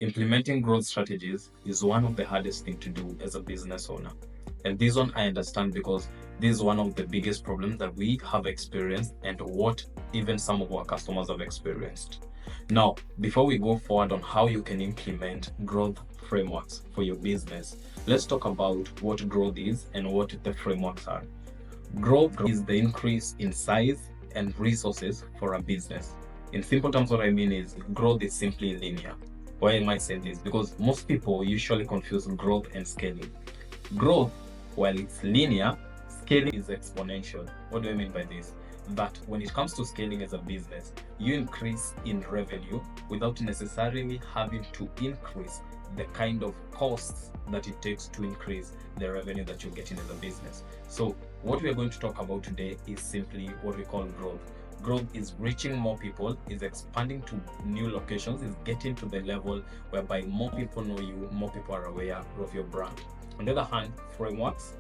Implementing growth strategies is one of the hardest things to do as a business owner. And this one I understand because this is one of the biggest problems that we have experienced and what even some of our customers have experienced. Now, before we go forward on how you can implement growth frameworks for your business, let's talk about what growth is and what the frameworks are. Growth is the increase in size and resources for a business. In simple terms, what I mean is growth is simply linear. Why am I saying this? Because most people usually confuse growth and scaling. Growth, while it's linear, scaling is exponential. What do I mean by this? That when it comes to scaling as a business, you increase in revenue without necessarily having to increase the kind of costs that it takes to increase the revenue that you're getting as a business. So what we are going to talk about today is simply what we call growth. Growth is reaching more people, is expanding to new locations, is getting to the level whereby more people know you, more people are aware of your brand. On the other hand, frameworks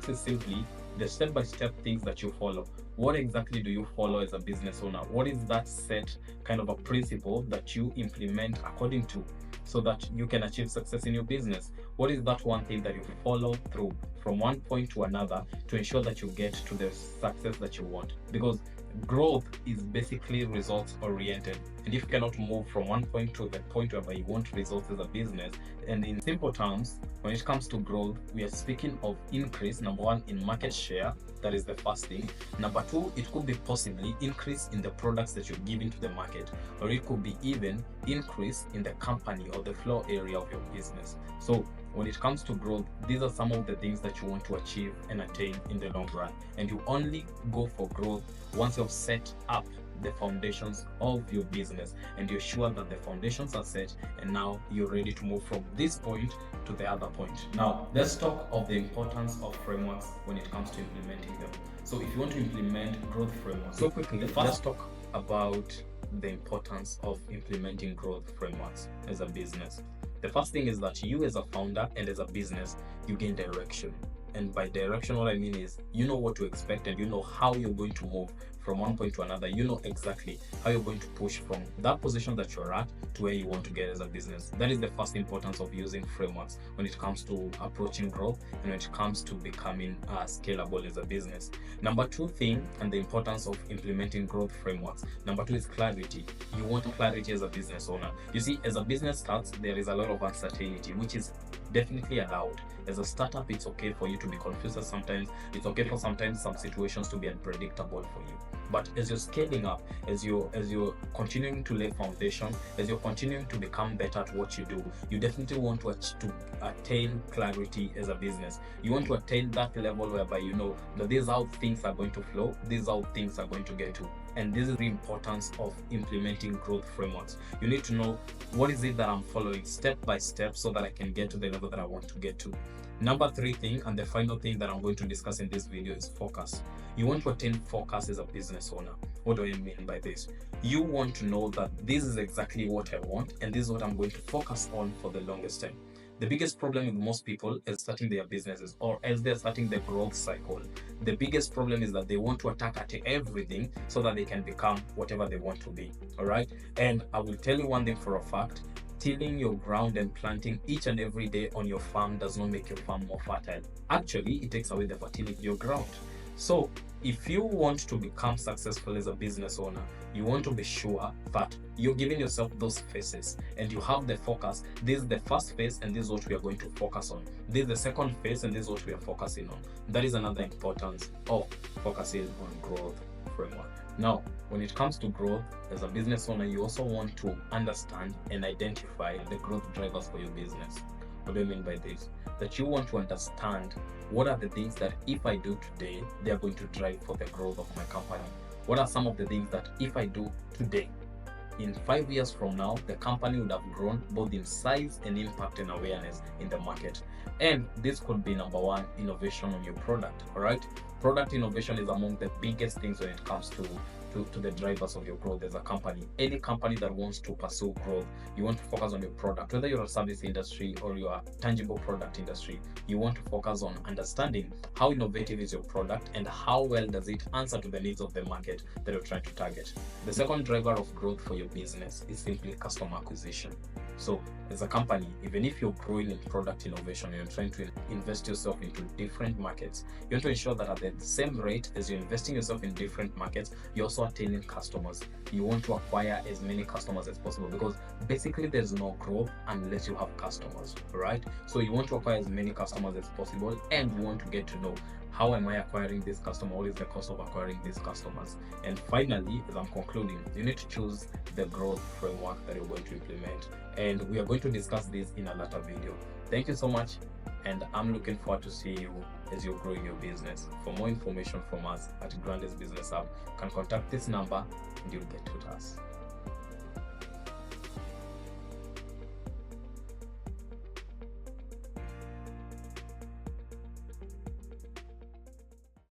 is simply the step-by-step things that you follow. What exactly do you follow as a business owner? What is that set kind of a principle that you implement according to so that you can achieve success in your business? What is that one thing that you follow through from one point to another to ensure that you get to the success that you want? Because growth is basically results oriented, and if you cannot move from one point to the point where you want results as a business, and in simple terms, when it comes to growth, we are speaking of increase, number one, in market share. That is the first thing. Number two, it could be possibly increase in the products that you're giving to the market, or it could be even increase in the company or the floor area of your business. So when it comes to growth, these are some of the things that you want to achieve and attain in the long run. And you only go for growth once you've set up the foundations of your business and you're sure that the foundations are set and now you're ready to move from this point to the other point. Now, let's talk of the importance of frameworks when it comes to implementing them. So if you want to implement growth frameworks, so quickly, let's talk about the importance of implementing growth frameworks as a business. The first thing is that you as a founder and as a business, you gain direction. And by direction, what I mean is you know what to expect and you know how you're going to move from one point to another. You know exactly how you're going to push from that position that you're at to where you want to get as a business. That is the first importance of using frameworks when it comes to approaching growth and when it comes to becoming scalable as a business. Number two thing, and the importance of implementing growth frameworks. Number two is clarity. You want clarity as a business owner. You see, as a business starts, there is a lot of uncertainty, which is definitely allowed. As a startup, it's okay for you to be confused sometimes. It's okay for sometimes some situations to be unpredictable for you. But as you're scaling up, as you're continuing to lay foundation, as you're continuing to become better at what you do, you definitely want to attain clarity as a business. You want to attain that level whereby you know that this is how things are going to flow, this is how things are going to get to. And this is the importance of implementing growth frameworks. You need to know what is it that I'm following step by step so that I can get to the level that I want to get to. Number three thing, and the final thing that I'm going to discuss in this video, is focus. You want to attain focus as a business owner. What do I mean by this? You want to know that this is exactly what I want and this is what I'm going to focus on for the longest time. The biggest problem with most people is starting their businesses or as they're starting the growth cycle. The biggest problem is that they want to attack at everything so that they can become whatever they want to be. All right. And I will tell you one thing for a fact. Tilling your ground and planting each and every day on your farm does not make your farm more fertile. Actually, it takes away the fertility of your ground. So if you want to become successful as a business owner, you want to be sure that you're giving yourself those phases and you have the focus. This is the first phase and this is what we are going to focus on. This is the second phase and this is what we are focusing on. That is another importance of focusing on growth framework. Now, when it comes to growth as a business owner, you also want to understand and identify the growth drivers for your business. What do I mean by this? That you want to understand what are the things that if I do today, they are going to drive for the growth of my company. What are some of the things that if I do today, in 5 years from now, the company would have grown both in size and impact and awareness in the market. And this could be number one, innovation on your product. All right. Product innovation is among the biggest things when it comes to to the drivers of your growth as a company. Any company that wants to pursue growth, you want to focus on your product. Whether you're a service industry or you are a tangible product industry, you want to focus on understanding how innovative is your product and how well does it answer to the needs of the market that you're trying to target. The second driver of growth for your business is simply customer acquisition. So as a company, even if you're growing in product innovation, you're trying to invest yourself into different markets, you want to ensure that at the same rate as you're investing yourself in different markets, you're also attaining customers. You want to acquire as many customers as possible, because basically there's no growth unless you have customers, right? So you want to acquire as many customers as possible, and you want to get to know, how am I acquiring this customer? What is the cost of acquiring these customers? And finally, as I'm concluding, you need to choose the growth framework that you're going to implement. And we are going to discuss this in a later video. Thank you so much, and I'm looking forward to see you as you're growing your business. For more information from us at Brand's Business Hub, you can contact this number and you'll get to us.